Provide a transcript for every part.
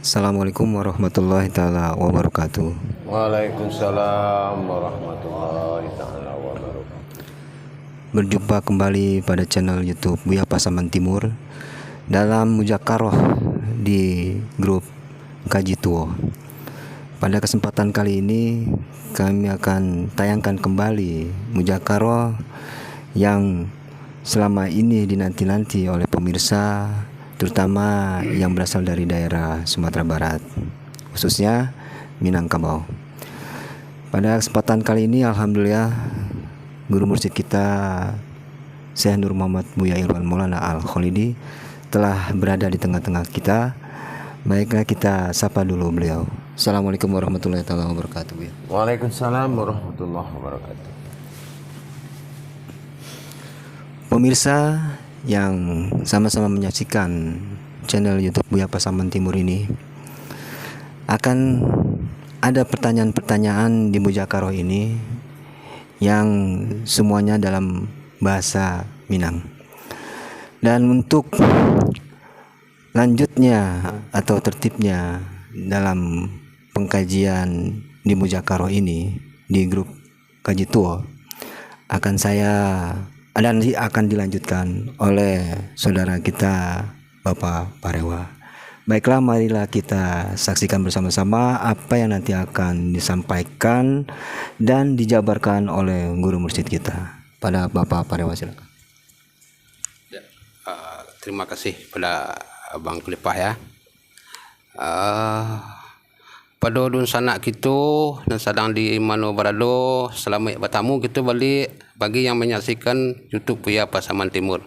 Assalamualaikum warahmatullahi taala wabarakatuh. Waalaikumsalam warahmatullahi taala wabarakatuh. Berjumpa kembali pada channel YouTube Buya Pasaman Timur dalam Mujakaroh di grup Kaji Tuo. Pada kesempatan kali ini kami akan tayangkan kembali Mujakaroh yang selama ini dinanti-nanti oleh pemirsa, terutama yang berasal dari daerah Sumatera Barat, khususnya Minangkabau. Pada kesempatan kali ini alhamdulillah guru mursyid kita Syekh Nur Muhammad Buya Irwan Maulana Al-Khalidi telah berada di tengah-tengah kita. Baiklah, kita sapa dulu beliau. Assalamualaikum warahmatullahi wabarakatuh. Waalaikumsalam warahmatullahi wabarakatuh. Pemirsa yang sama-sama menyaksikan channel YouTube Buya Pasaman Timur ini, akan ada pertanyaan-pertanyaan di Mujakaroh ini yang semuanya dalam bahasa Minang. Dan untuk lanjutnya atau tertibnya dalam pengkajian di Mujakaroh ini di grup Kaji Tuo akan dilanjutkan oleh saudara kita Bapak Parewa. Baiklah, marilah kita saksikan bersama-sama apa yang nanti akan disampaikan dan dijabarkan oleh guru mursyid kita. Pada Bapak Parewa, silakan. Ya, terima kasih pada Abang Kelipah ya. Pada dun sanak kita dan sedang di Mano Barado, selamat bertamu kita balik bagi yang menyaksikan YouTube Buya Pasaman Timur.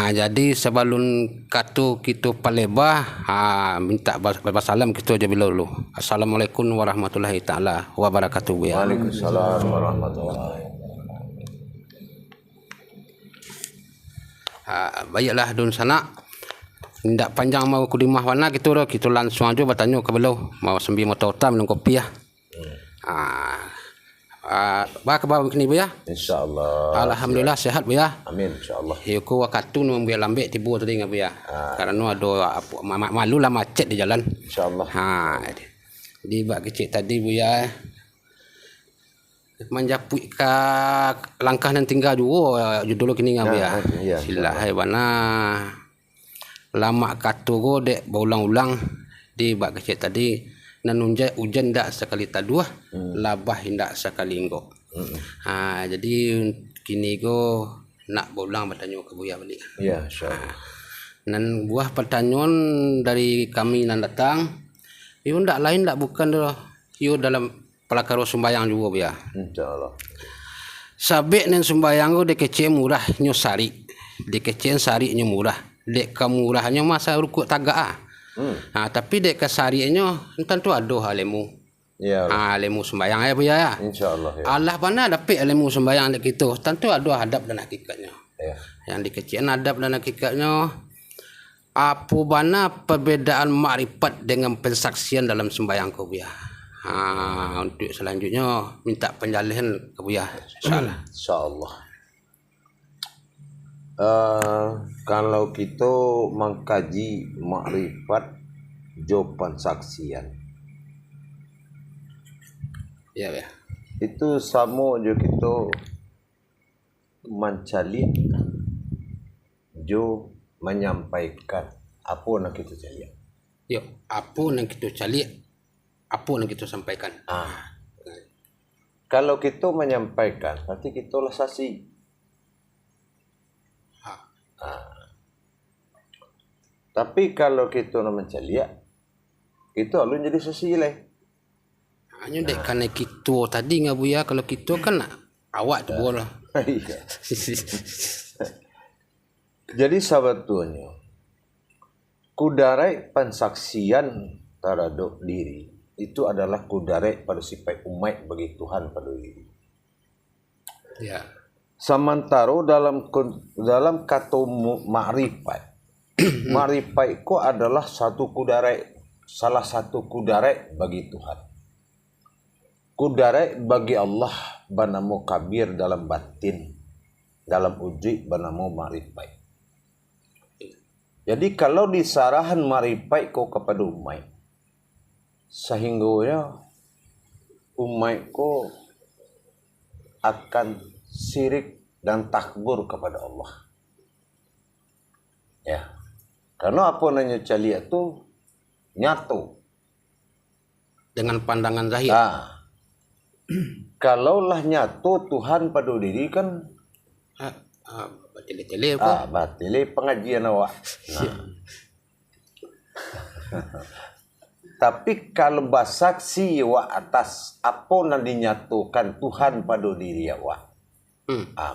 Jadi sebelum kata kita palebah, minta salam kita je dulu. Assalamualaikum warahmatullahi taala wabarakatuh ya. Waalaikumsalam warahmatullahi wabarakatuh. Baiklah dun sana. Tidak panjang mau kudimah warna kita langsung aja bertanya ke beliau mau sembi motor tam minum kopi ya. Ba ke bawah ni Bu ya? Insyaallah. Alhamdulillah sehat Bu ya. Amin insyaallah. Aku waktu nu ambil lambek tibu tadi Bu ya. Karena ada malu lah macet di jalan. Insyaallah. Di bak kecil tadi Bu ya. Menjapui ke langkah dan tinggal juga judul kini Bu ya. Silah hai bana. Lama kata go dek berulang-ulang di bak kecil tadi nanunjai hujan dak sekali taduah labah hindak sekali enggo. Jadi kini go nak berulang bertanya ke Buya balik. Ya insyaallah. Nan buah pertanyaan dari kami nan datang yo ndak lain ndak bukan yo dalam pelakaro sembayang juga Buya. Insyaallah. Sabek nan sembayang go dek kecil murah nyo sari. Dek kecil sari nyo murah. Dek kemurahnya masa rukuk tagak tapi dek kesarinya tentu ada halemu. Ya. Halemu sembayang ya Bu ya. Insyaallah ya. Allah mana dapat halemu sembayang dek itu. Tentu ada hadap dan hakikatnya. Ya. Yang dikecian hadap dan hakikatnya. Apa bana perbedaan makrifat dengan pensaksian dalam sembayang ku Bu ya. Untuk selanjutnya minta penjelasan ke Bu ya. Insyaallah. Kalau kita mengkaji makrifat jawaban saksian ya itu sama je kita mencari jo menyampaikan apa nak kita cari. Yuk, apa yang kita cari, apa yang kita sampaikan. Kalau kita menyampaikan berarti kita lah saksi. Tapi kalau kita nak mencari, itu alun jadi saksi lah. Hanya dek karena kita tadi ngah Bu ya, kalau kita kan awak tu bola. Jadi sebetulnya kudarai pensaksian terhadap diri itu adalah kudarai pada sifat umat bagi Tuhan pada diri. Ya. Sementara dalam kata makrifat, makrifat itu adalah salah satu kudarai bagi Tuhan. Kudarai bagi Allah bernama kabir dalam batin, dalam wujud bernama makrifat. Jadi kalau disarahan maripai ko kepada umai, sehingga umai ko akan syirik dan takbur kepada Allah. Ya, karena apa nanya calia tu nyatu dengan pandangan zahir. Kalaulah nyatu Tuhan pada diri kan Batil-batil apa? batil pengajian awak. Tapi kalau bersaksi awak atas apa yang dinyatukan Tuhan pada diri awak,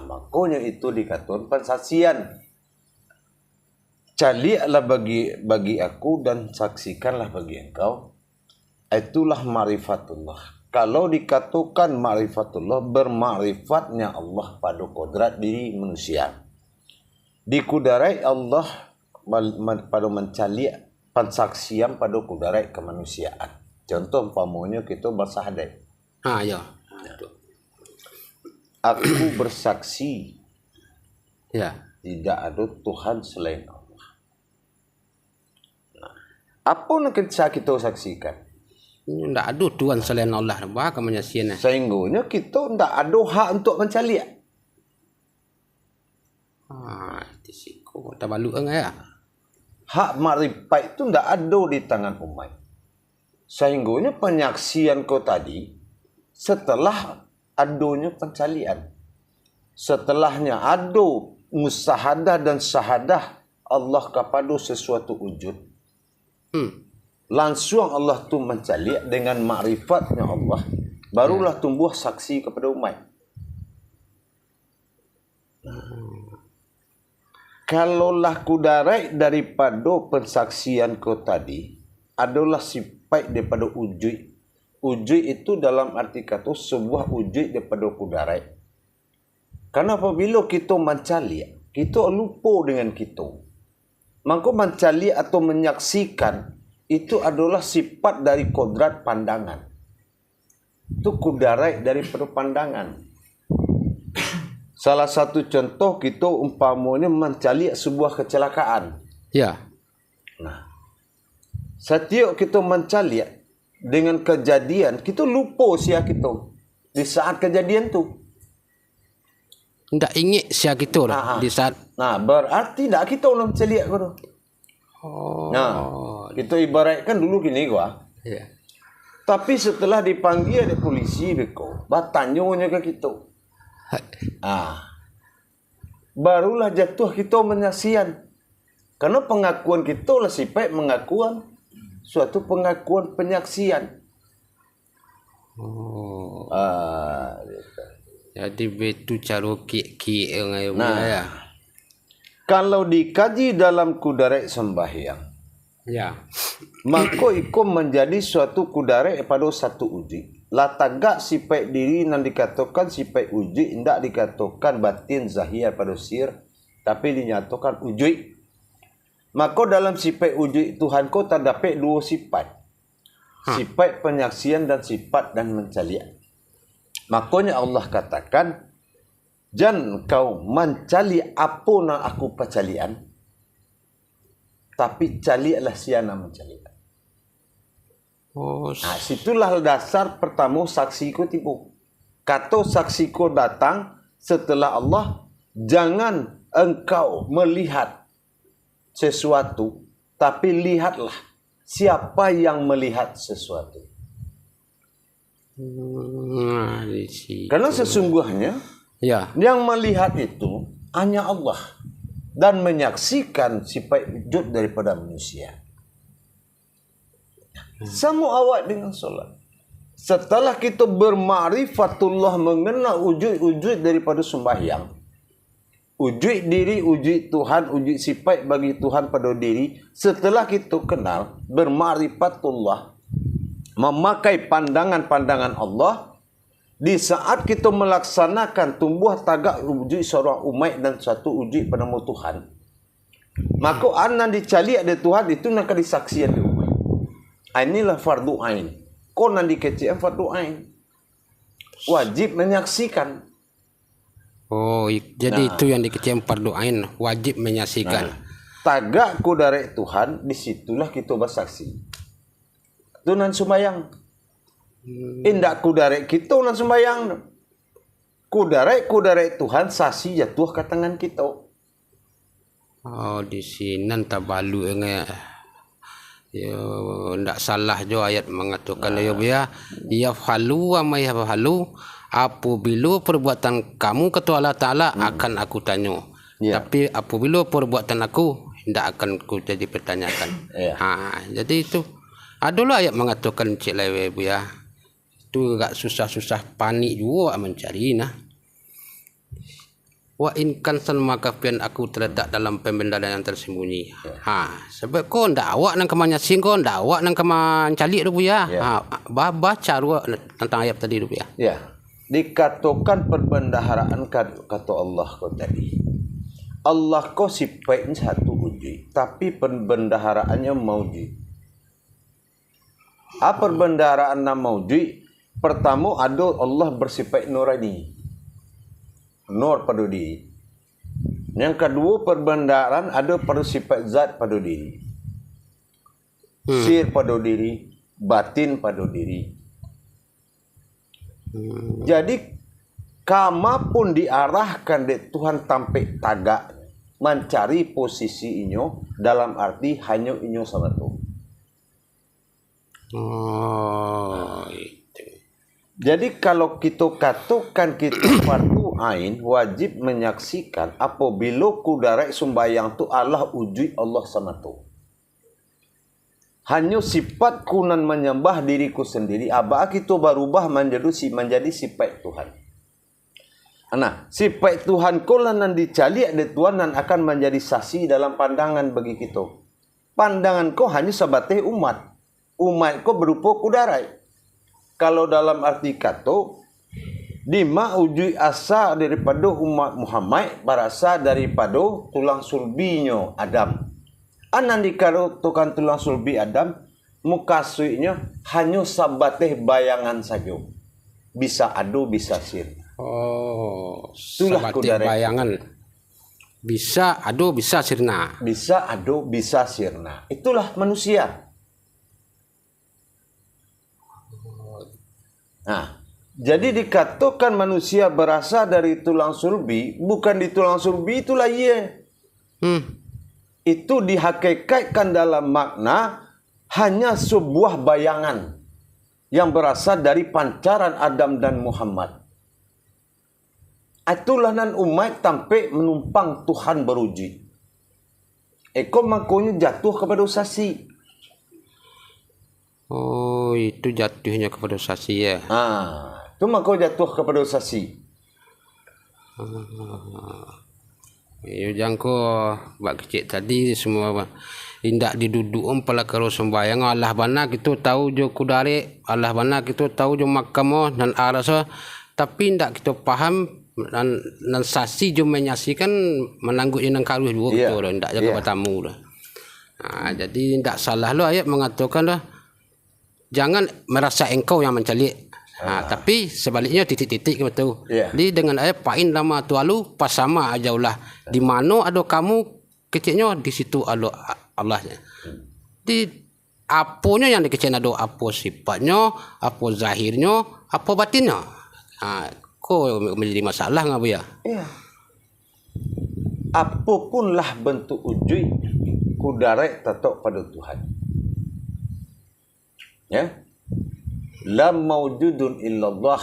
makanya itu dikatakan pensaksian. Caliaklah bagi aku dan saksikanlah bagi engkau. Itulah ma'rifatullah. Kalau dikatakan ma'rifatullah, berma'rifatnya Allah pada kodrat diri manusia. Dikudarai Allah pada mencaliak pensaksian pada kudarai kemanusiaan. Contoh umpamanya kita bersahadat. Ya. Aku bersaksi Ya. tidak ada Tuhan selain Allah. Apa yang kita saksikan? Tidak ada Tuhan selain Allah. Bahkan menyaksikan. Sehingga kita tidak ada hak untuk mencaliak. Itu sih. Kok tak balu ya? Hak makrifat itu tidak ada di tangan umat. Sehingga penyaksian kau tadi setelah adanya pencalian. Setelahnya ada musahadah dan syahadah Allah kepada sesuatu wujud. Langsung Allah tu mencaliak dengan makrifatnya Allah. Barulah tumbuh saksi kepada umat. Kalaulah kudarai daripada pensaksian kau tadi adalah sifat daripada wujud. Wujud itu dalam arti kata sebuah wujud daripada kudarai. Karena apabila kita mencaliak, kita lupa dengan kita. Maka mencaliak atau menyaksikan itu adalah sifat dari kodrat pandangan. Itu kudarai daripada pandangan. Salah satu contoh kita umpamanya mencaliak sebuah kecelakaan. Ya. Nah, setiap kita mencaliak dengan kejadian, kita lupa siapa kita di saat kejadian tu. Tak ingat siapa kita lah di saat. Nah, berarti tak kita orang mencaliak kau tu. Nah, kita ibaratkan dulu gini gua. Ya. Tapi setelah dipanggil oleh polisi beko, bertanya ke kita. Barulah jatuh kita menyaksian. Karena pengakuan kita lah sifat mengakuan suatu pengakuan penyaksian. Jadi betul cara ki ya. Kalau dikaji dalam kudarai sembahyang, maka ikut menjadi suatu kudarai pada satu uji. Latagak sifat diri yang dikatakan sifat uji, tidak dikatakan batin zahir pada sir, tapi dinyatakan uji. Maka dalam sifat uji Tuhan kau terdapat dua sifat. Sifat penyaksian dan sifat dan mencaliak. Makanya Allah katakan, jangan kau mencali apa yang aku percalian, tapi caliaklah siapa mencalian. Situlah dasar pertama saksiku tipu. Kata saksiku datang setelah Allah, jangan engkau melihat sesuatu, tapi lihatlah siapa yang melihat sesuatu. Karena sesungguhnya yang melihat itu hanya Allah dan menyaksikan sifat wujud daripada manusia. Sama awak dengan solat. Setelah kita berma'rifatullah mengenal wujud-wujud daripada sembahyang, wujud diri, wujud Tuhan, wujud sifat bagi Tuhan pada diri, setelah kita kenal berma'rifatullah, memakai pandangan-pandangan Allah, di saat kita melaksanakan tumbuh tagak wujud seorang umat dan satu wujud penemu Tuhan, maka anak dicaliak dari Tuhan itu nak disaksian di umat. Inilah fardu ain. Kau nak dikecil fardu ain. Wajib menyaksikan. Jadi itu yang dikecil fardu ain, wajib menyaksikan. tagak ku darek Tuhan, disitulah kita bersaksi. Itu nan sembayang. Indak ku darek kita nan sembayang. Ku darek Tuhan sasi jatuh ke tangan kita. Oh, di sini tabalu enggak. Ya, ndak salah jo ayat mengatakan ya biya ya falu wa ya falu apabila perbuatan kamu kata Allah Taala akan aku tanya. Tapi apabila perbuatan aku ndak akan ku jadi pertanyakan. Jadi itu adalah ayat mengatakan cik lewe biya. Itu agak susah-susah panik juga mencari nah. Wa in kansan maka pian aku terletak dalam pembenaran yang tersembunyi. Sebab kau ndak awak nang kemanya sing kau ndak awak nang keman calik tu ya. Baca dua tentang ayat tadi tu ya. Ya. Dikatakan perbendaharaan kata Allah kau tadi. Allah kau sifatnya satu wujud, tapi perbendaharaannya maujud. Apa perbendaharaan maujud? Pertama ada Allah bersifat nurani. Nur pada diri. Yang kedua perbendaharaan ada pada sifat zat pada diri. Sir pada diri, batin pada diri. Jadi kama pun diarahkan di Tuhan tampik tagak mencari posisi inyo dalam arti hanya inyo sama tu. Jadi kalau kita katakan kita fardu ain wajib menyaksikan apabila kudarat sembahyang tu Allah wujud Allah sama tu. Hanya sifat kunan menyembah diriku sendiri, abah kita berubah menjadi sifat Tuhan. Nah, sifat Tuhan kau nan dicaliak di Tuhan dan akan menjadi saksi dalam pandangan bagi kita. Pandangan kau hanya sebatas umat. Umat kau berupa kudarat. Kalau dalam arti kata, lima wujud asal daripada umat Muhammad berasal daripada tulang sulbinya Adam. Anan dikatakan tulang sulbi Adam, mukasuinya hanya sebatas bayangan saja. Bisa adu, bisa sir. Itulah sebatas bayangan. Bisa adu, bisa sirna. Bisa adu, bisa sirna. Itulah manusia. Nah, jadi dikatakan manusia berasal dari tulang sulbi, bukan di tulang sulbi itulah ia. Itu dihakikatkan dalam makna hanya sebuah bayangan yang berasal dari pancaran Adam dan Muhammad. Itulah nan umat sampai menumpang Tuhan berwujud. Eko makanya jatuh kepada sasi. Oh, itu jatuhnya kepada sasi ya. Itu maka jatuh kepada sasi. Ya jangko bak kecil tadi semua indak diduduk pala kalau sembahyang Allah bana kita tahu jo kudare Allah bana kita tahu jo makam dan arasa tapi indak kita paham dan sasi jo menyaksikan menanggut yang karuh juga kita indak jaga bertamu dah. Jadi indak salah lo ayat mengatakan dah jangan merasa engkau yang mencalik. Tapi sebaliknya titik-titik betul. Jadi dengan ayat pain lama tualu pas sama aja ulah. Di mana ada kamu kecilnya di situ ada Allahnya. Di apanya yang dikecil ada apa sifatnya, apa zahirnya, apa batinnya. Kok menjadi masalah ngapa ya? Apapunlah bentuk wujud kudarat tetap pada Tuhan. Ya. Lam maujudun illallah.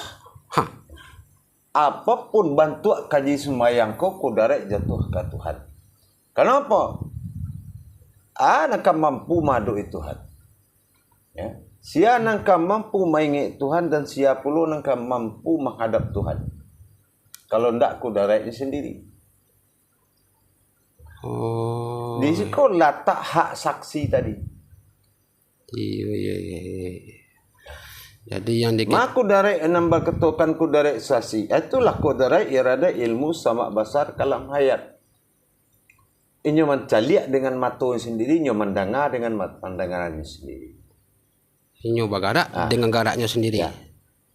Apapun bantu kaji sembahyang kau kudarat jatuh ke Tuhan. Kenapa? Nak mampu madu Tuhan. Ya. Sia nangka mampu mengingat Tuhan dan sia pula nangka mampu menghadap Tuhan. Kalau ndak kudaratnya sendiri. Di situ letak hak saksi tadi. Iya. Jadi yang Maku dari nambah ketukan ku dari sasi. Itulah ku dari irada ilmu sama basar kalam hayat. Inyo mencaliak dengan mata sendiri, inyo mendengar dengan pandangannya sendiri. Inyo bergerak dengan geraknya sendiri.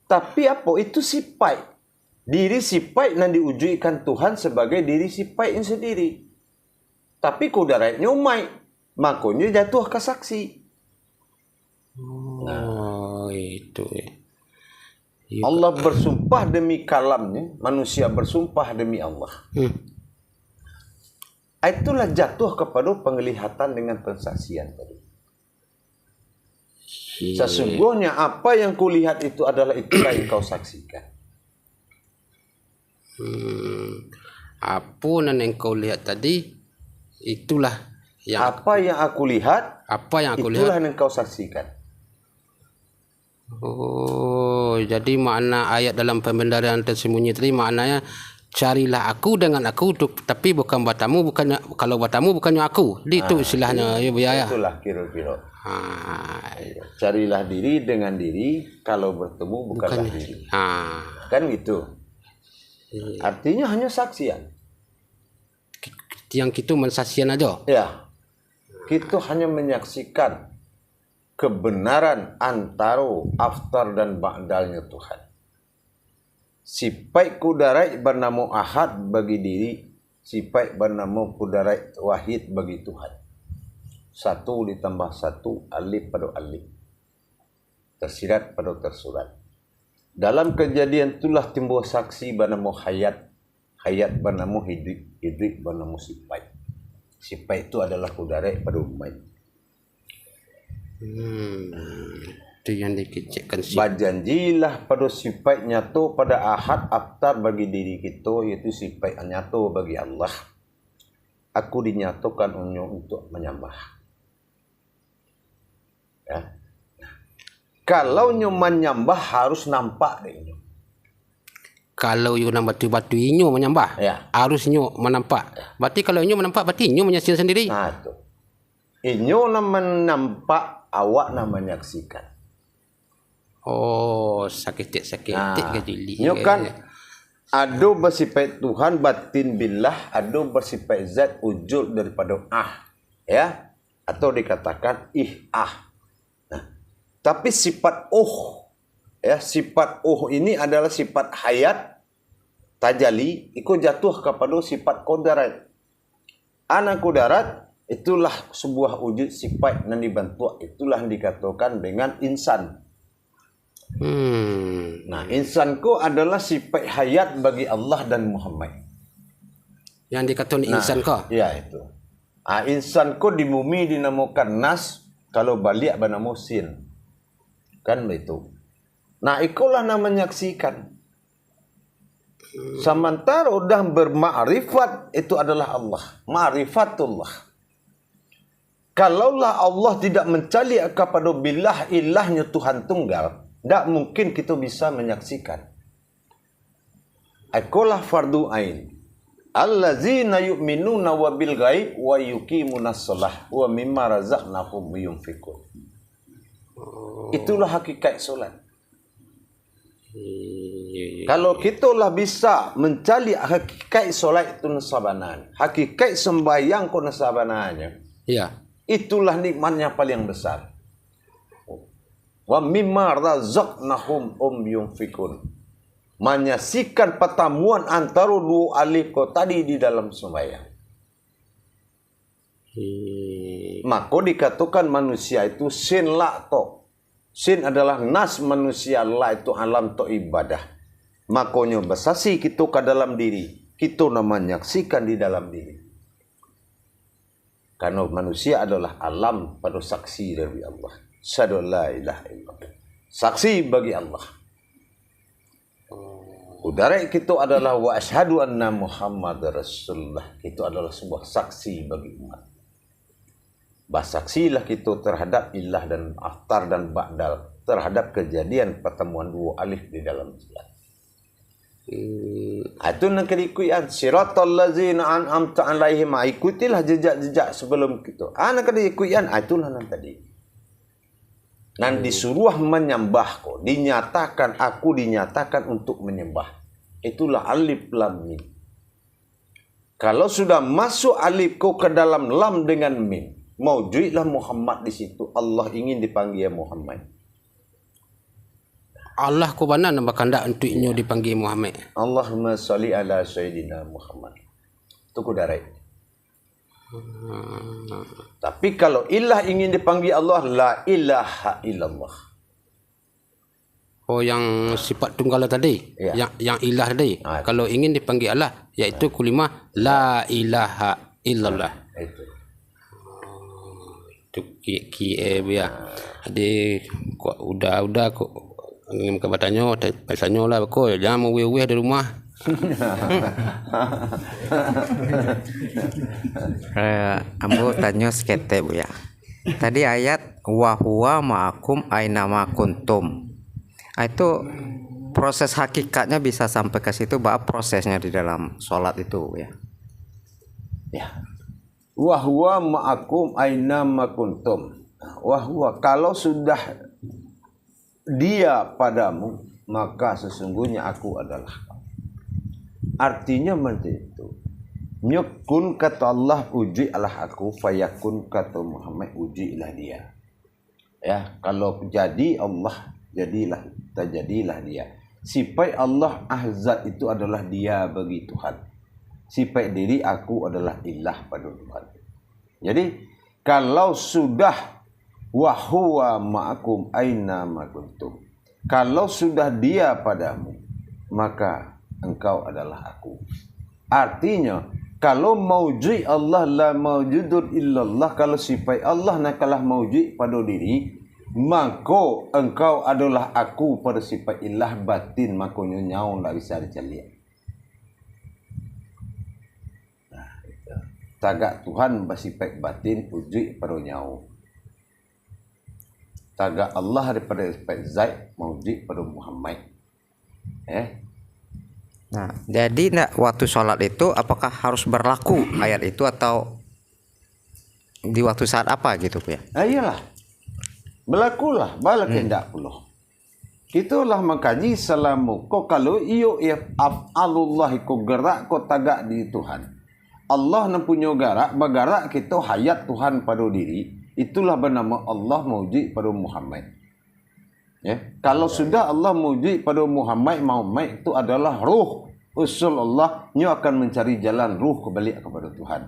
Tapi apa itu sifat? Diri sifat yang diwujudkan Tuhan sebagai diri sifatnya sendiri. Tapi kudarat nyumai, makanya jatuh ke saksi. Oh, itu. Ya. Allah bersumpah demi kalamnya, manusia bersumpah demi Allah. Itulah jatuh kepada penglihatan dengan pensaksian tadi. Sesungguhnya apa yang kulihat itu adalah itulah yang kau saksikan. Apa yang kau lihat tadi, itulah yang Apa yang aku lihat, apa yang aku itulah lihat. yang kau saksikan. Oh, jadi makna ayat dalam pembenaran tersembunyi tadi maknanya carilah aku dengan aku, tapi bukan batamu, bukannya kalau batamu bukannya aku. Itu istilahnya ya Bu ya. Itulah kira-kira. Ah, Carilah diri dengan diri, kalau bertemu bukanlah diri. Kan gitu. Artinya hanya saksian. yang kita mensaksikan aja. Ya. Kita hanya menyaksikan kebenaran antara aftar dan ba'dalnya Tuhan. Sipai kudarai bernama Ahad bagi diri, sipai bernama kudarai Wahid bagi Tuhan. 1 ditambah 1, alif pada alif. Tersirat pada tersurat. Dalam kejadian itulah timbul saksi bernama Hayat. Hayat bernama Hidup. Hidup bernama Sipai. Sipai itu adalah kudarai pada umat. Itu yang dikecekkan sih. Berjanjilah pada sifat nyata pada ahad aftar bagi diri kita, iaitu sifat nyata bagi Allah. Aku dinyatakan untuk menyembah. Ya. Kalau nyo menyembah harus nampak deh. Kalau you nak batu-batu inyo menyembah, Ya. harus inyo menampak. Berarti kalau inyo menampak, berarti inyo menyaksikan sendiri. Nah tu. Inyo nak menampak, awak nak menyaksikan. Oh, sakit-sakit ke jeli. Nyo kan ada bersifat Tuhan batin billah, ada bersifat zat wujud daripada ya, atau dikatakan Nah, tapi sifat ya, sifat ini adalah sifat hayat tajali, ikut jatuh kepada sifat kodarat. Anak kodarat itulah sebuah wujud sifat yang dibentuk, itulah yang dikatakan dengan insan. Nah, insanku adalah sifat hayat bagi Allah dan Muhammad. Yang dikatakan insan kah? Ya itu. Insanku di bumi dinamakan nas, kalau balik bernama sin. Kan begitu. Nah, ikulah nama menyaksikan. Sementara udah bermakrifat itu adalah Allah. Ma'rifatullah. Kalaulah Allah tidak mencali kepada billah ilahnya Tuhan tunggal, tidak mungkin kita bisa menyaksikan. Ikulah fardu ain. Allazina yu'minuna wa bil ghaib wa yuqimunas shalah wa mimma razaqnahum yunfiqun. Itulah hakikat solat. Kalau kita lah bisa mencari hakikat solat itu nasabanan, hakikat sembahyang ko nasabananya, Ya. itulah nikmatnya paling besar. Wa mimma razaqnahum yunfikun. Menyaksikan pertemuan antara dua alif ko tadi di dalam sembahyang. Maka dikatakan manusia itu sin la to. Sin adalah nas manusia, la itu alam to ibadah. Makanya bersaksi kita ke dalam diri. Kita nak menyaksikan di dalam diri. Karena manusia adalah alam pada saksi dari Allah. Syahadu la ilaha illallah. Saksi bagi Allah. Udara kita adalah wa asyhadu anna Muhammad Rasulullah. Itu adalah sebuah saksi bagi umat. Bersaksilah kita terhadap ilah dan aftar dan ba'dal, terhadap kejadian pertemuan dua alif di dalam salat. Itu nak ikutan siratal ladzina an'amta 'alaihim, ikutilah jejak-jejak sebelum kita. Nak ikutan itulah nan tadi. Nan disuruh menyembah ko, dinyatakan aku dinyatakan untuk menyembah. Itulah alif lam mim. Kalau sudah masuk alif ko ke dalam lam dengan mim, maujudlah Muhammad di situ. Allah ingin dipanggil Muhammad. Allah ko bana nak kandak untuk inyo dipanggil Muhammad. Allahumma salli ala sayyidina Muhammad. Itu kudarai. Tapi kalau ilah ingin dipanggil Allah, la ilaha illallah. Oh, yang sifat tunggal tadi, Ya. yang ilah tadi. Kalau ingin dipanggil Allah, yaitu kalimah la ilaha illallah. Itu. Itu KA ya. Jadi kok udah kok ngim ke batanya, biasanya lah kok jangan mau weh di rumah. Ambo tanya sekete Bu ya. Tadi ayat wa huwa ma'akum aina ma kuntum. Itu proses hakikatnya bisa sampai ke situ, bahwa prosesnya di dalam sholat itu ya. Ya. Wa huwa ma'akum aina ma kuntum. Wa huwa, kalau sudah dia padamu, maka sesungguhnya aku adalah kamu. Artinya seperti itu. Nyukun kata Allah, uji Allah aku, fayakun kata Muhammad, uji ilah dia. Ya, kalau jadi Allah, jadilah, terjadilah dia. Sifat Allah ahzat itu adalah dia bagi Tuhan. Sifat diri aku adalah ilah pada Tuhan. Jadi kalau sudah wa huwa ma'akum aina ma kuntum, kalau sudah dia padamu, maka engkau adalah aku. Artinya kalau maujud Allah la maujudun illallah, kalau sifat Allah nakalah maujud pada diri, maka engkau adalah aku pada sifat ilah batin, maka nyau tak bisa diceliak. Nah, itu. Tagak Tuhan bersifat batin wujud pada nyau. Tagak Allah daripada sifat zat wujud pada Muhammad. Nah, jadi waktu sholat itu apakah harus berlaku ayat itu atau di waktu saat apa gitu Bu ya? Iyalah. Berlakulah bala kendak pula. Kitalah mengkaji selamu ko kalau iyo af'alullah ko gerak ko tagak di Tuhan. Allah nan punya gerak, bergerak kita hayat Tuhan pada diri, itulah bernama Allah mawjud pada Muhammad. Ya, kalau sudah Allah mawjud pada Muhammad itu adalah ruh usul Allah, nyo akan mencari jalan ruh kembali kepada Tuhan.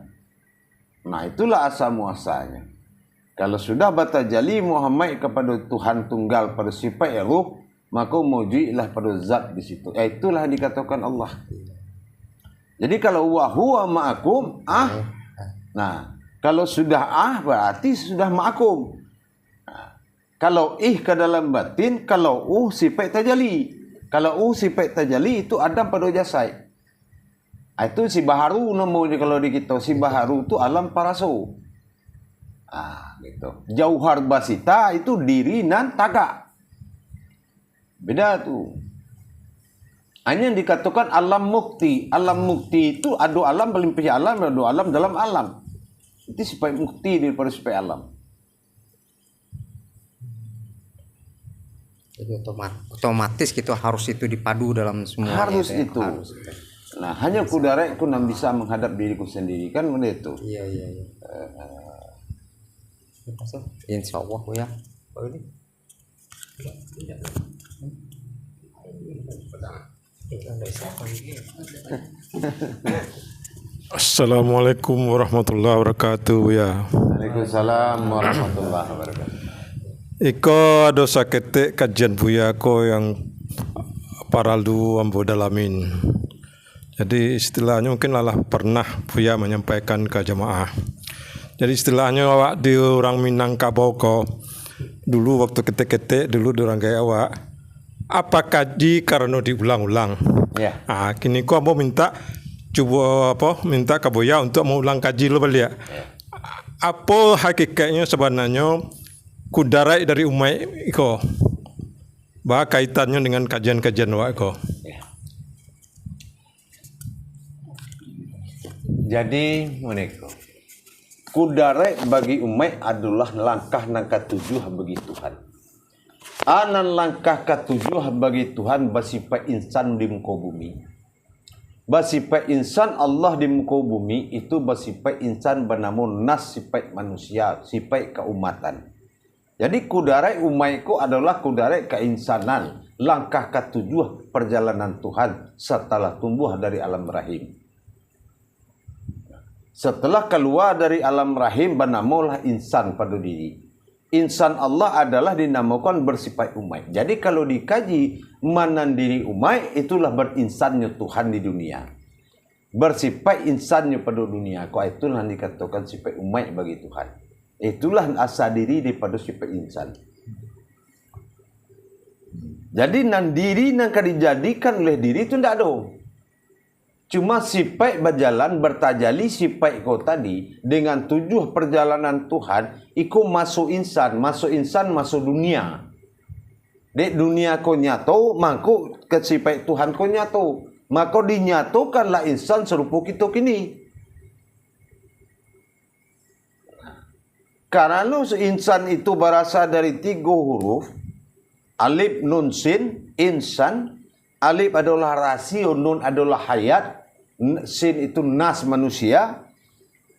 Nah, itulah asal muasalnya. Kalau sudah batajali Muhammad kepada Tuhan tunggal pada sifat ruh, maka mawjudlah pada zat di situ. Itulah dikatakan Allah. Jadi kalau wa huwa ma'akum nah, kalau sudah berarti sudah ma'akum. Nah, kalau ke dalam batin, kalau sifat tajali. Kalau sifat tajali itu ada pada jasad. Itu si baharu namanya kalau di kita, si baharu itu alam paraso. Gitu. Jauhar basita itu diri nan taga. Beda tuh. Hanya yang dikatakan alam mukti. Alam mukti itu ada alam paling pihak alam, ada alam dalam alam. Itu sifat mukti daripada sifat alam. Jadi otomatis gitu harus itu dipadu dalam semua. Harus itu. Harus. Nah, hanya kudarek ku nan bisa menghadap diriku sendiri kan benda itu. Iya. Insya Allah ya. Assalamualaikum warahmatullahi wabarakatuh ya. Waalaikumsalam warahmatullahi wabarakatuh. Iko ada sakete kajian buya ko yang paraldu ambo dalamin. Jadi istilahnya mungkin lah pernah buya menyampaikan ke jamaah. Jadi istilahnya awak di orang Minangkabau ko dulu waktu ketek-ketek dulu orang kayak awak apa kaji karena diulang-ulang. Ya. Kini ko ambo minta minta ke buya untuk mengulang kaji lo balik. Ya. Apa hakikatnya sebenarnya kudarai dari umai iko? Bah kaitannya dengan kajian-kajian awak ko. Ya. Jadi meneko. Kudarai bagi umat adalah langkah ke-7 bagi Tuhan. Anan langkah ke-7 bagi Tuhan bersifat insan di muka bumi. Bersifat insan Allah di muka bumi itu bersifat insan bernama nas, sifat manusia, sifat keumatan. Jadi kudarai umatku adalah kudarai keinsanan, langkah ke-7 perjalanan Tuhan setelah tumbuh dari alam rahim. Setelah keluar dari alam rahim, bernamalah insan pada diri. Insan Allah adalah dinamakan bersifat umai. Jadi kalau dikaji mana diri umai, itulah berinsannya Tuhan di dunia. Bersifat insannya pada dunia. Kau itulah dikatakan sifat umai bagi Tuhan. Itulah asal diri daripada sifat insan. Jadi nan diri yang dijadikan oleh diri itu tidak ada. Cuma sifat berjalan bertajali sifat kau tadi dengan tujuh perjalanan Tuhan, ikut masuk insan masuk dunia. Di dunia kau nyatu, maka ke sifat Tuhan kau nyatu. Maka dinyatukanlah insan serupa kita kini. Karena insan itu berasal dari 3 huruf. Alif, nun, sin, insan. Alif adalah rasio, nun adalah hayat, sin itu nas manusia.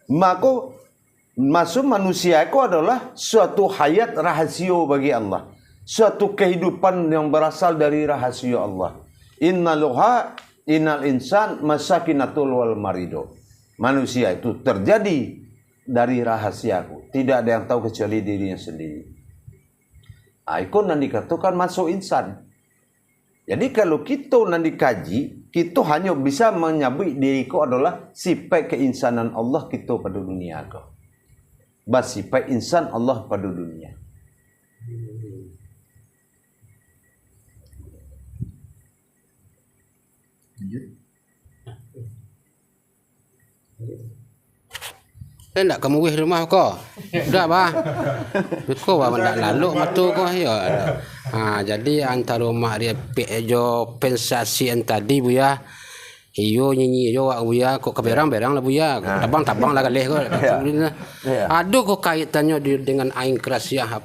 Maka masuk manusia itu adalah suatu hayat rahasio bagi Allah. Suatu kehidupan yang berasal dari rahasia Allah. Innal insan masakinatul wal marido. Manusia itu terjadi dari rahasiaku. Tidak ada yang tahu kecuali dirinya sendiri. Ikon yang dikatakan masuk insan. Jadi kalau kita nanti kaji, kita hanya bisa menyebut diriku adalah sifat keinsanan Allah kita pada dunia kau. Bas sifat insan Allah pada dunia. Nak kamu wih rumah kau. Dah bah. Kau bah nak lalu matu kau ya. Jadi antara mak dia jo pensasi tadi buya. Iyo nyanyi jo buya kok keberang-berang lah buya. Tabang lah galih kau. Ada kok kaitannya dengan ain kerasiah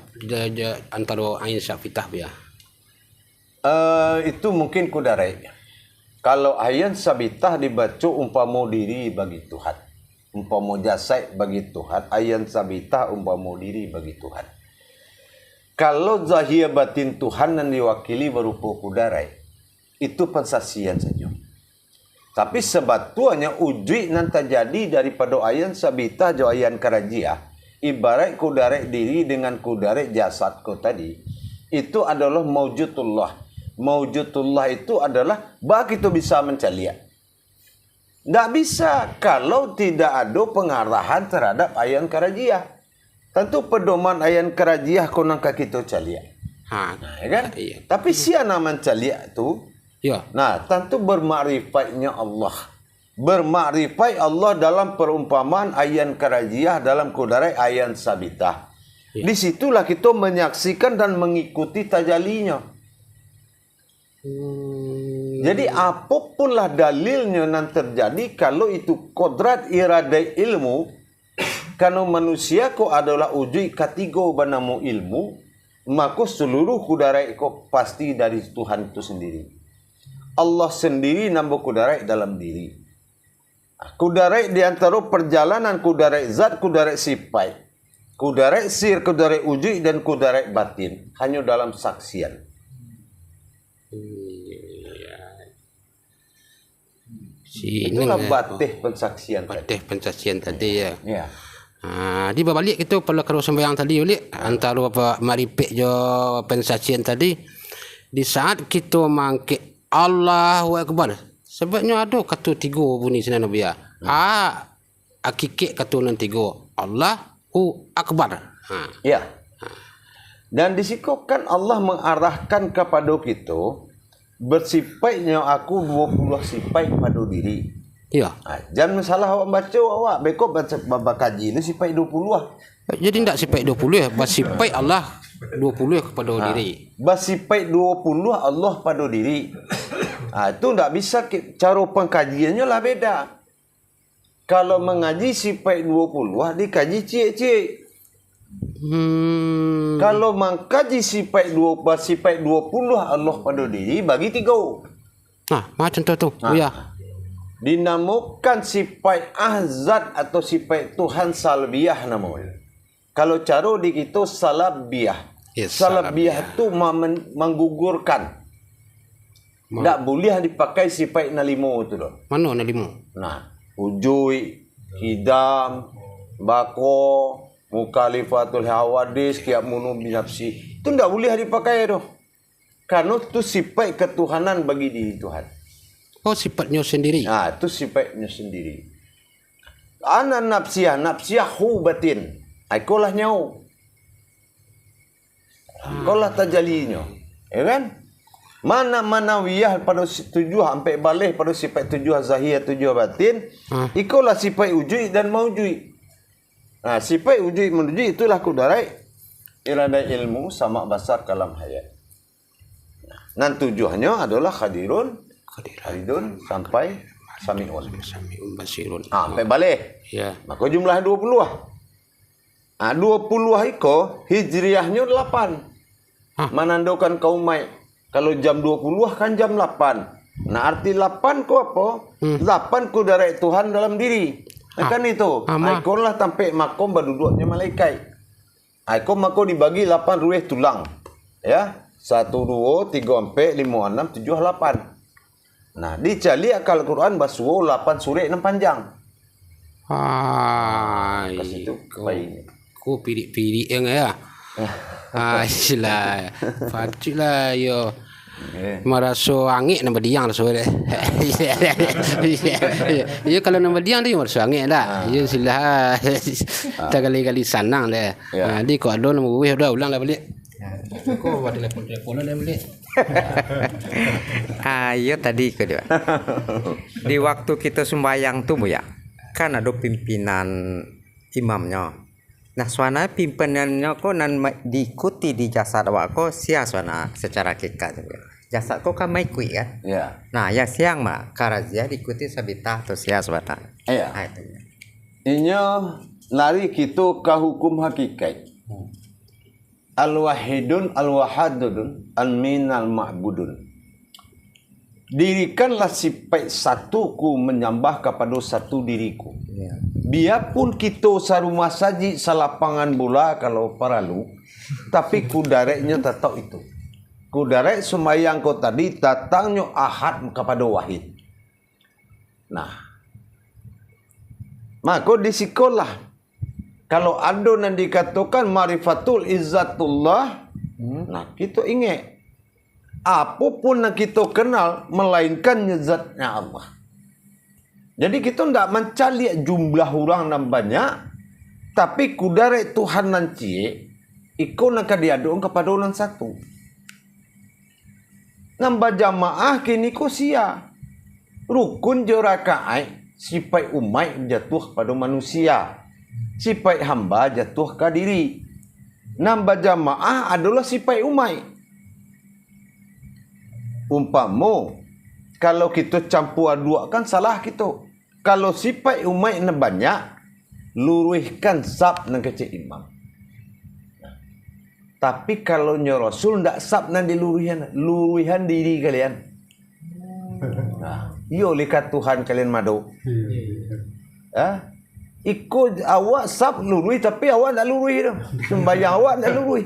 antara ain syafitah buya. Itu mungkin kudarai. Kalau ain sabitah dibaca umpama diri bagi Tuhan. Umpama jasad bagi Tuhan, ayan sabitah umpama diri bagi Tuhan. Kalau zahir batin Tuhan yang diwakili berupa kudarai, itu pensasian saja. Tapi sebetulnya wujud yang terjadi daripada ayan sabitah jo ayan karajiah, ibarat kudarai diri dengan kudarai jasadku tadi, itu adalah maujudullah. Maujudullah itu adalah bagi kita bisa mencaliak. Tidak bisa kalau tidak ada pengarahan terhadap ayan karajiah. Tentu pedoman ayan karajiah konang kita caliak. Ya kan? Iya. Tapi siapa mencaliak itu? Ya. Nah, tentu bermakrifatnya Allah. Bermakrifat Allah dalam perumpamaan ayan karajiah dalam kudarai ayan sabitah. Ya. Disitulah kita menyaksikan dan mengikuti tajalinya. Jadi apapunlah dalilnya yang terjadi kalau itu kodrat iradai ilmu, kalau manusia ko adalah wujud ketiga bernama ilmu, maka seluruh kudarai ko pasti dari Tuhan itu sendiri. Allah sendiri nambah kudarai dalam diri. Kudarai di antara perjalanan kudarai zat, kudarai sifat, kudarai sir, kudarai wujud dan kudarai batin hanya dalam saksian. Itulah batih pensaksian tadi ya. Ya. Di balik itu kalau sembahyang tadi balik antara apa maripik jo pensaksian tadi di saat kita mangkit Allahu Akbar. Sebabnya ada kata 3 bunyi sana Nabi ya. Akikik kata nan 3 Allahu Akbar. Ya. Dan di situ kan Allah mengarahkan kepada kita bersifatnya aku 20 sifat pada diri. Ya. Jangan salah awak baca awak bekok baca kaji ni sifat 20 Jadi tidak sifat 20 ya, bersifat Allah 20 kepada diri. Bersifat 20 Allah pada diri. Itu tidak bisa cara pengkajiannya lah beda. Kalau mengaji sifat 20 dikaji cik-cik. Kalau mengkaji sifat 20 Allah pada diri bagi 3. Macam tu. Ya. Dinamakan sifat ahzat atau sifat Tuhan salbiah namanya. Kalau cara di kita salabiyah. Yes, salabiyah itu menggugurkan. Tak boleh dipakai sifat nalimo itu doh. Mana nalimo? Nah, ujui, Kidam, bako, mukhalifatul hawadis, qiyamunu binafsi. Itu tidak boleh dipakai tu. Karena itu sifat ketuhanan bagi diri Tuhan. Oh, sifatnya sendiri. Itu sifatnya sendiri. Ana nafsiyah hu batin. Ikolah nyau. Ikolah tajalinya. Ya kan? Mana manawiyah pada tujuh sampai balik pada sifat tujuh zahir tujuh batin. Ikolah sifat wujud dan maujud. Sifat wujud menuju itulah kudarai irada ilmu sama basar kalam hayat. Dan tujuannya adalah hadirun sampai sami'un. Sami'un basirun. Sampai balik. Ya. Maka jumlah 20 lah. 20 itu hijriahnya 8. Menandakan kaum mai. Kalau jam 20 kan jam 8. Nah arti 8 ku apa? 8 ku dari Tuhan dalam diri. Kan itu. Ikon lah sampai makom berduduknya malaikat. Ikon makom dibagi 8 ruih tulang. Ya. 1, 2, 3, 4, 5, 6, 7, 8. Nah, dicari akal Quran basuh 8 surat 6 panjang. Pas itu baiknya. Ku pirik-pirik yang ya. Sila. Facilah yo. Maraso angin nama diang so deh. Ya kalau nama diang dia maraso angin dah. Ya sila. Tak kali-kali sanang deh. Di ko ada nama gue udah ulang dah balik. Kau buat telepon dah balik. Ayo tadi kedua. Di waktu kita sembahyang tuh Bu ya, kan ada pimpinan imamnya. Nah, suana pimpinannya kok nan diikuti di jasad awak kok sia suana secara hakikat. Jasad kok kan maikui kan? Ya. Nah, ya siang mah karazia diikuti sabita atau sia suana. Iya. Inya lari kita ke hukum hakikat. Al-wahidun al-wahadudun al-minal ma'budun. Dirikanlah sifat satuku menyembah kepada satu diriku. Ya. Biarpun kita sarumah saji salapangan bola kalau paralu, tapi kudareknya tetap itu. Kudarek semayang kau tadi datangnya ahad kepada wahid. Nah, maka di sekolah kalau ada yang dikatakan marifatul izzatullah, nah kita ingat apapun yang kita kenal melainkan zatnya Allah. Jadi kita tidak mencari jumlah orang yang banyak, tapi kudare Tuhan nanti ikut nak diaduk kepada orang satu. Nambah jamaah kini ku sia rukun jorakaai sifat umat jatuh pada manusia. Sifat hamba jatuh ke diri. Nambah jamaah adalah sifat umai. Umpamu, kalau kita campur aduakan salah kita. Kalau sifat umai na banyak, luruhkan sab nang kecil imam. Tapi kalau nya Rasul ndak sab nang luruhan diri kalian. Nah, yo lihat Tuhan kalian madu. Ikut awak sab lurui tapi awak tak lurui tu. Sembahyang awak tak lurui.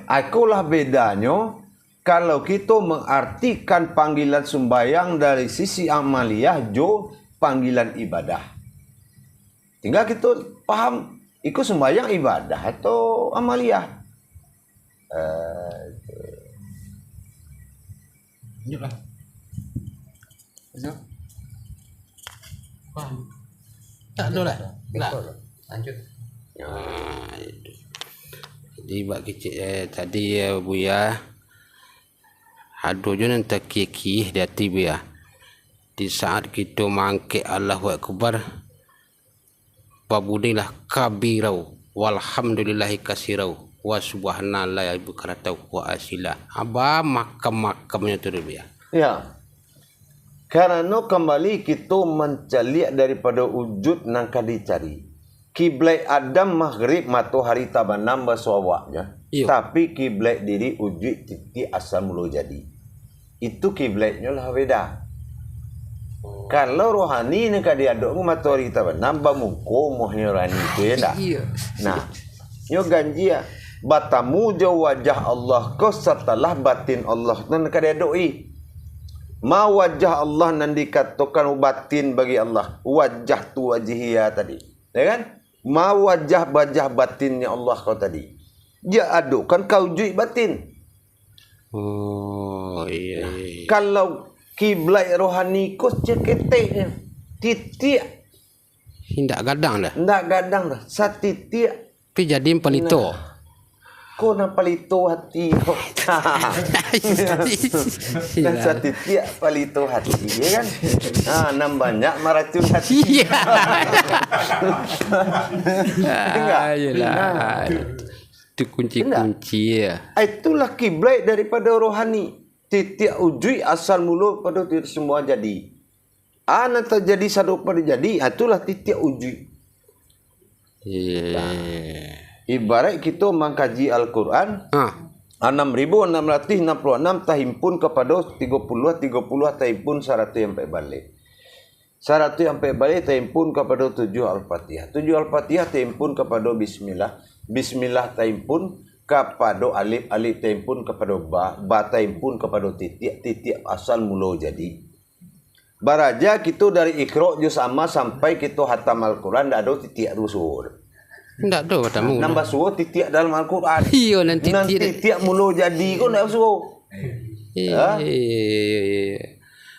Akulah bedanya kalau kita mengartikan panggilan sembahyang dari sisi amaliyah jo panggilan ibadah. Tinggal kita paham ikut sembahyang ibadah atau amaliyah. Lanjutlah. Tak ada lah. Lanjut. Itu. Jadi bak kecil tadi Buya ada je nan takiki di hati Buya. Di saat kita mangkit Allahu Akbar pabudilah kabirau walhamdulillahi kasirau wa subhanallahi bukaratau wa asila. Aba makam-makamnya tu Buya. Ya. Karena kembali kita mencari daripada wujud nang dicari. Kiblat Adam maghrib matahari tabanam basawaknya. Tapi kiblat diri wujud titik asal mula jadi. Itu kiblatnya lah beda. Kalau rohani nang diaduk matahari tabanam bamuko mohnya rohani itu ya dah. Nah, nyo ganji ya. Batamu jauh wajah Allah kau setelah batin Allah nang diaduk Ma wajah Allah nan dikatakan batin bagi Allah. Wajah tu wajihia tadi. Ya kan? Ma wajah batinnya Allah kau tadi. Dia adukan kau wujud batin. Oh iya. Kalau kiblat rohani kau ceketeknya. Titik. Hindak gadang dah. Ndak gadang dah. Satitik. Tapi jadi pelito. Kau nampak itu hati kau. Dan satitik palito hati, ya kan? Nam banyak meracun hati. Iya. Enggak? Ayolah. Itu kunci-kunci ya. Itulah kiblat daripada rohani. Titik ujui asal mula pada semua jadi. Nanti jadi satu pada jadi. Itulah titik ujui. Iya. Ibarat kita mengkaji Al-Quran 6.666 tahimpun kepada 30 tahimpun 100 sampai balik. 100 sampai balik tahimpun kepada 7 Al-Fatihah. 7 Al-Fatihah tahimpun kepada Bismillah. Bismillah tahimpun kepada alif. Alif tahimpun kepada ba. Ba tahimpun kepada titik. Titik asal mula jadi. Baraja kita dari Iqra' juz amma sampai kita hatam Al-Quran tak ada titik rusur. Tak ada katamu. Nambah suruh titik dalam Al-Quran. Iya nanti titik mula jadi kau nak suruh. Iya.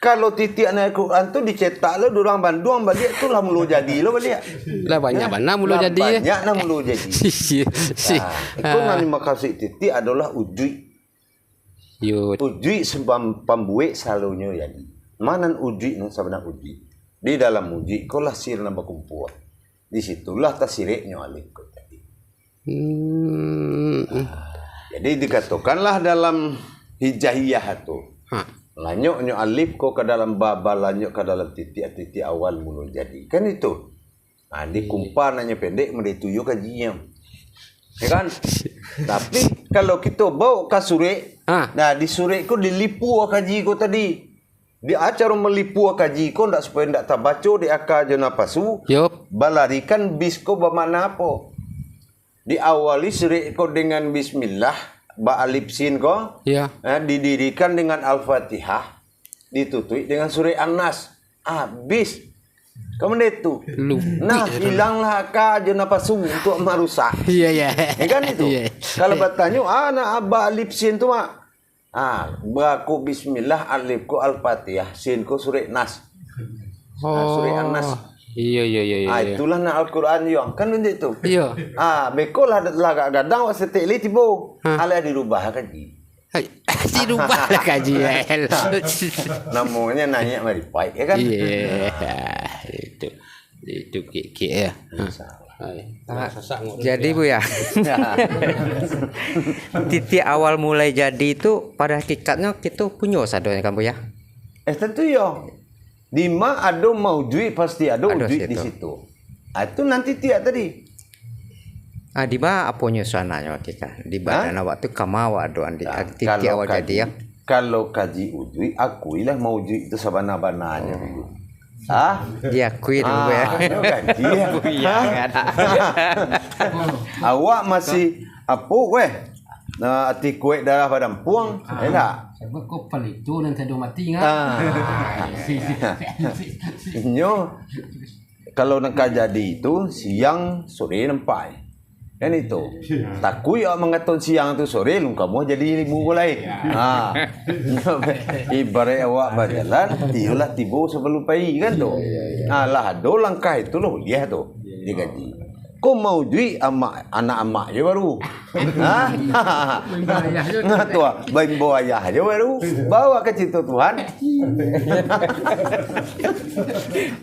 Kalau titik Al-Quran tu dicetak lah orang Bandung balik tu lah mula jadi lah balik. Lah banyak mana mula jadi. Banyak nak mula jadi. Itu nanti maksud titik adalah ujui. Yo. Ujui sebab pembuat selalunya jadi. Mana ujui ni sebenarnya ujui. Di dalam ujui kau lah sir nambah kumpul. Di situlah tasiriknya alif kau tadi. Jadi dikatakanlah dalam hijahiyah tu. Lanyuknya alif kau ke dalam baba, lanyuk ke dalam titik-titik awal mula jadi. Kan itu. Di kumpan hanya pendek merituyu kajinya. Ya kan? Tapi kalau kita bawa ke surik, nah di surik kau dilipu kaji kau tadi. Di acara melipu kaji ko ndak supaya ndak tabaco di aka jona pasu. Yup. Balarikan bisko bermakna apa? Diawali sirik ko dengan bismillah, ba alif sin ko. Ya. Didirikan dengan Al-Fatihah, ditutup dengan surah An-Nas. Habis. Kemudian itu. Nah, hilanglah aka jona pasu untuk merusak. Iya ya. Ya kan itu. Kalau bertanya, nak ba alif sin tu mak. Baku bismillah, alifku Al-Fatihah, sinku surah Nas. Surah An-Nas. Iya. Itulah nak Al-Quran yang kan begitu. Iya. Bekolah lagak gadang setek li tibo. Ala dirubah kaji. Dirubah lah kaji. Namanya nanya mari baik ya kan? Iya. Itu kek ya. Jadi Bu ya, titik awal mulai jadi itu pada hakikatnya kita punya sadonya kan Bu ya? Tentu ya. Di ma ada maujud pasti ada wujud di situ. Itu nanti tiap tadi. Di ma apanya sananya kita? Di badan awak tu kamawa ada titik awal jadi ya. Kalau kaji wujud, akuilah maujud itu sabana-bananya dulu. Diakui dulu ya. Awak masih apa weh? Hati kuek darah padam puang, enak. Sebab kau pelito nanti ada mati ngah. Inyo kalau nak jadi itu siang sore nampak. Kan itu. Takui awak mengaton siang tu sore lu kamu jadi ibu lain. Ibarat awak berjalan, tiulah tibo sebelum pagi kan tu. Lah do langkah itu loh dia tu digaji. Kau mau duit anak amak je baru. Tua, bawa ayah je baru. Bawa ke situ Tuhan.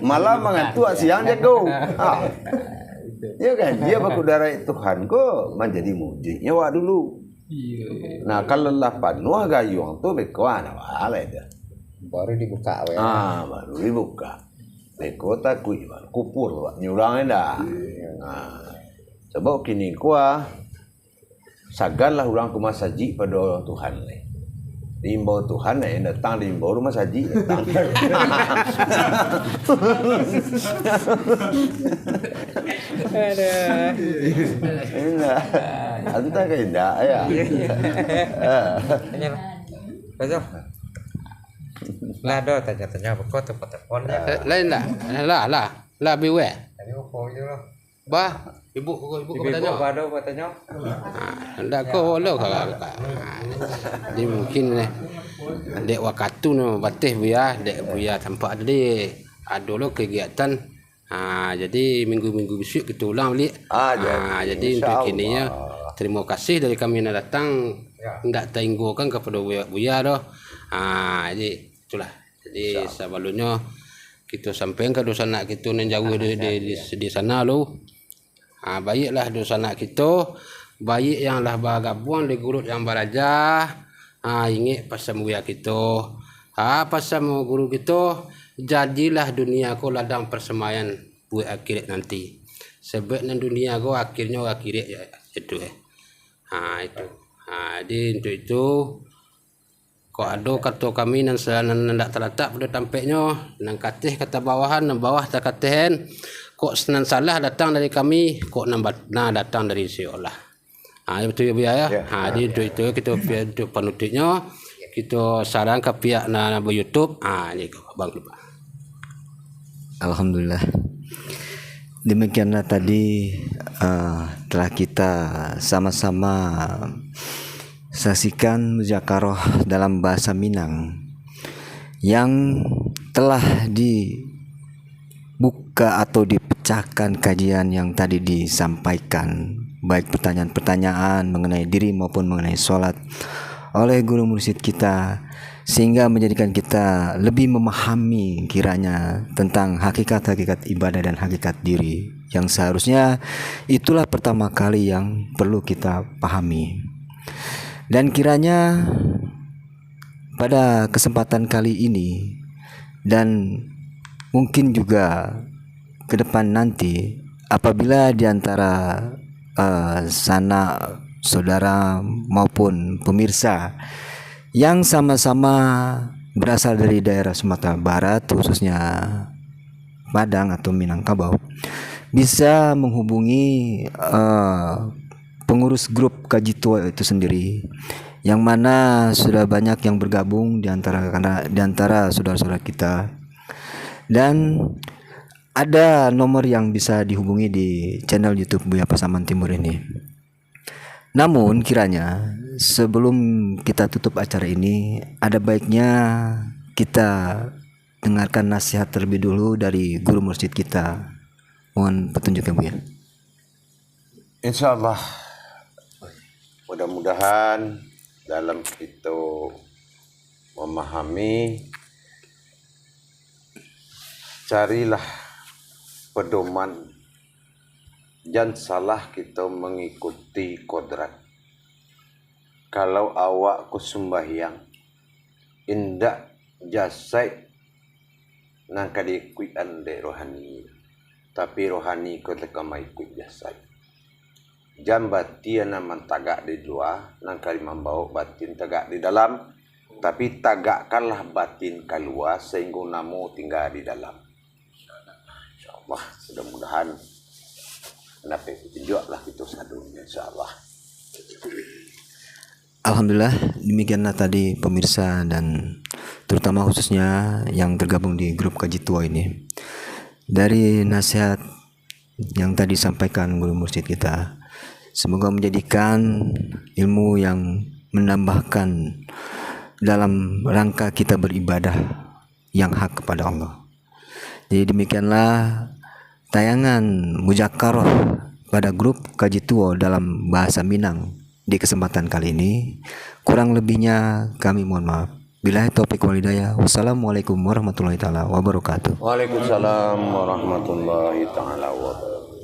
Malam mengantuk siang je kau. Ya kan, dia baku darah Tuhan ko menjadi mujiznya wa dulu. Nah, kalau lah penuh gayung tu bekuan awal itu. Baru dibuka we. Baru dibuka. Beko takui kupur nyurang dah. Sebab kini kuah saganlah orang ke masaji pada Tuhan ni. Diimbau Tuhan yang datang diimbau rumah saji datang. Ada tak indah ya. Betul. Lah do tanya-tanya apa teleponnya. Lain lah beware. Tanya apa je lah. Bah, ibu tanya. Ibu tanya. Hendak ko lo kalau Jadi mungkin dek waktu no batih buya, dek buya tampak ada lo kegiatan. Jadi minggu-minggu besok kita ulang balik. Jadi untuk kininya terima kasih dari kami yang datang. Hendak tenggokan kepada buya doh. Jadi itulah. Jadi sebelumnya kita sampaikan ke dosa anak kita yang jauh di sana lo. Baiklah dosa anak kita, baik yang lah bergabung di grup yang belajar. Ingat pasal buya kita. Pasal guru kita, jadilah dunia ko ladang persemaian buat akhirat nanti. Sebab nan dunia ko akhirnya akhirat itu. Itu. Jadi untuk itu kok ada kata kami nan nak terletak pada tampaknya nan katih kata bawahan nan bawah tak katihan kok nan salah datang dari kami kok nan datang dari si Allah. Betul ya Bu ya. Jadi untuk itu kita untuk penutupnya kita saran ke pihak na YouTube. Ni Bang lupa. Alhamdulillah. Demikianlah tadi telah kita sama-sama saksikan muzakarah dalam bahasa Minang yang telah dibuka atau dipecahkan kajian yang tadi disampaikan, baik pertanyaan-pertanyaan mengenai diri maupun mengenai sholat oleh guru mursyid kita, sehingga menjadikan kita lebih memahami kiranya tentang hakikat-hakikat ibadah dan hakikat diri yang seharusnya itulah pertama kali yang perlu kita pahami. Dan kiranya pada kesempatan kali ini dan mungkin juga ke depan nanti apabila di antara sanak saudara maupun pemirsa yang sama-sama berasal dari daerah Sumatera Barat, khususnya Padang atau Minangkabau, bisa menghubungi pengurus grup Kaji Tua itu sendiri, yang mana sudah banyak yang bergabung di antara saudara-saudara kita, dan ada nomor yang bisa dihubungi di channel YouTube Buya Pasaman Timur ini. Namun kiranya sebelum kita tutup acara ini, ada baiknya kita dengarkan nasihat terlebih dulu dari guru mursyid kita. Mohon petunjuknya Bu ya. Insyaallah, mudah-mudahan dalam kita memahami, carilah pedoman, jangan salah kita mengikuti kodrat. Kalau awak ku sembahyang indak jasai nang kadikui ande rohani, tapi rohani ko teka maikui jasai. Jam batin naman tagak di luar, nang kali membawa batin tagak di dalam, tapi tagakkanlah batin keluar sehingga namu tinggal di dalam. Insyaallah, mudah-mudahan dapat tunjuklah kita sadunya insyaallah. Alhamdulillah, demikianlah tadi pemirsa dan terutama khususnya yang tergabung di grup Kaji Tua ini. Dari nasihat yang tadi disampaikan guru mursyid kita, semoga menjadikan ilmu yang menambahkan dalam rangka kita beribadah yang hak kepada Allah. Jadi demikianlah tayangan muzakarah pada grup Kaji Tua dalam bahasa Minang di kesempatan kali ini. Kurang lebihnya kami mohon maaf. Billahi taufiq wal hidayah. Wassalamualaikum warahmatullahi taala wabarakatuh. Waalaikumsalam warahmatullahi taala wabarakatuh.